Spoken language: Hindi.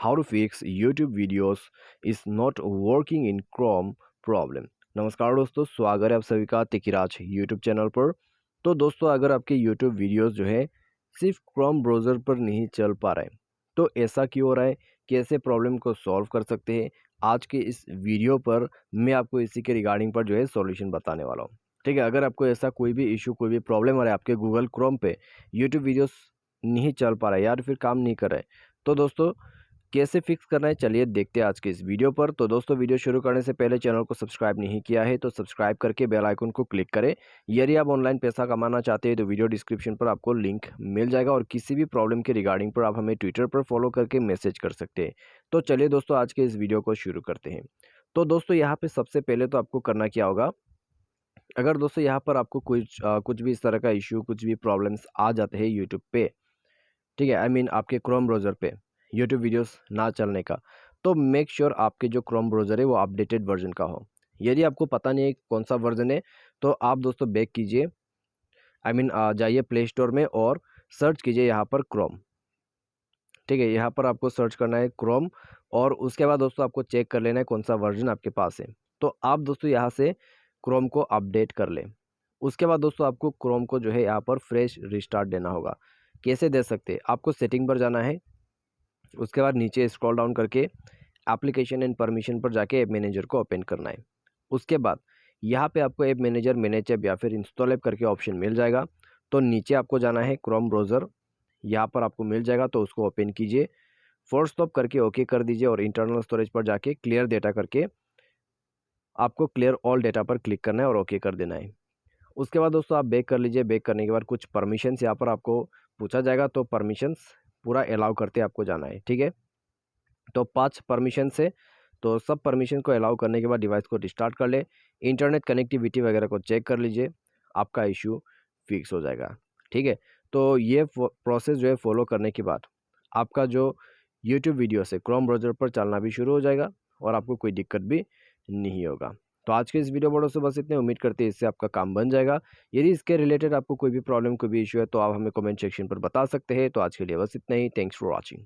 how to fix YouTube videos is not working in Chrome problem. नमस्कार दोस्तों, स्वागत है आप सभी का तिकिराज YouTube चैनल पर। तो दोस्तों, अगर आपके YouTube वीडियोस जो है सिर्फ क्रोम ब्राउज़र पर नहीं चल पा रहे हैं, तो ऐसा क्यों हो रहा है, कैसे प्रॉब्लम को सॉल्व कर सकते हैं, आज के इस वीडियो पर मैं आपको इसी के रिगार्डिंग पर जो है सॉल्यूशन बताने वाला हूँ। ठीक है, अगर आपको ऐसा कोई भी इशू, कोई भी प्रॉब्लम आ रहा है, आपके गूगल क्रोम पे YouTube वीडियोस नहीं चल पा रहा है या फिर काम नहीं कर रहा है, तो दोस्तों कैसे फिक्स करना है, चलिए देखते हैं आज के इस वीडियो पर। तो दोस्तों, वीडियो शुरू करने से पहले चैनल को सब्सक्राइब नहीं किया है तो सब्सक्राइब करके बेल आइकन को क्लिक करें। यदि आप ऑनलाइन पैसा कमाना चाहते हैं तो वीडियो डिस्क्रिप्शन पर आपको लिंक मिल जाएगा और किसी भी प्रॉब्लम के रिगार्डिंग पर आप हमें ट्विटर पर फॉलो करके मैसेज कर सकते हैं। तो चलिए दोस्तों, आज के इस वीडियो को शुरू करते हैं। तो दोस्तों, यहाँ पे सबसे पहले तो आपको करना क्या होगा, अगर दोस्तों यहाँ पर आपको कुछ भी इस तरह का इशू, कुछ भी प्रॉब्लम्स आ जाते हैं यूट्यूब पे, ठीक है, आई मीन आपके क्रोम ब्राउज़र पे यूट्यूब वीडियोस ना चलने का, तो मेक श्योर आपके जो क्रोम ब्राउज़र है वो अपडेटेड वर्जन का हो। यदि आपको पता नहीं है कौन सा वर्जन है, तो आप दोस्तों बैक कीजिए, आई मीन जाइए प्ले स्टोर में और सर्च कीजिए यहाँ पर क्रोम। ठीक है, यहाँ पर आपको सर्च करना है क्रोम और उसके बाद दोस्तों आपको चेक कर लेना है कौन सा वर्जन आपके पास है। तो आप दोस्तों यहाँ से क्रोम को अपडेट कर लें। उसके बाद दोस्तों आपको क्रोम को जो है यहाँ पर फ्रेश रिस्टार्ट देना होगा। कैसे दे सकते हैं, आपको सेटिंग पर जाना है, उसके बाद नीचे स्क्रॉल डाउन करके एप्लीकेशन एंड परमिशन पर जाके ऐप मैनेजर को ओपन करना है। उसके बाद यहाँ पे आपको ऐप मैनेजर, मैनेज ऐप या फिर इंस्टॉल ऐप करके ऑप्शन मिल जाएगा। तो नीचे आपको जाना है क्रोम ब्राउज़र, यहाँ पर आपको मिल जाएगा, तो उसको ओपन कीजिए, फोर्स स्टॉप करके ओके कर दीजिए और इंटरनल स्टोरेज पर जाके क्लियर डेटा करके आपको क्लियर ऑल डेटा पर क्लिक करना है और ओके कर देना है। उसके बाद दोस्तों आप बैक कर लीजिए। बैक करने के बाद कुछ परमिशंस यहाँ पर आपको पूछा जाएगा, तो परमिशंस पूरा अलाउ करते आपको जाना है। ठीक है, तो 5 परमिशन से, तो सब परमिशन को अलाउ करने के बाद डिवाइस को रिस्टार्ट कर ले, इंटरनेट कनेक्टिविटी वगैरह को चेक कर लीजिए, आपका इशू फिक्स हो जाएगा। ठीक है, तो ये प्रोसेस जो है फॉलो करने के बाद आपका जो यूट्यूब वीडियो से क्रोम ब्राउज़र पर चलना भी शुरू हो जाएगा और आपको कोई दिक्कत भी नहीं होगा। तो आज के इस वीडियो बड़ों से बस इतने, उम्मीद करते हैं इससे आपका काम बन जाएगा। यदि इसके रिलेटेड आपको कोई भी प्रॉब्लम, कोई भी इशू है, तो आप हमें कमेंट सेक्शन पर बता सकते हैं। तो आज के लिए बस इतना ही। Thanks for watching.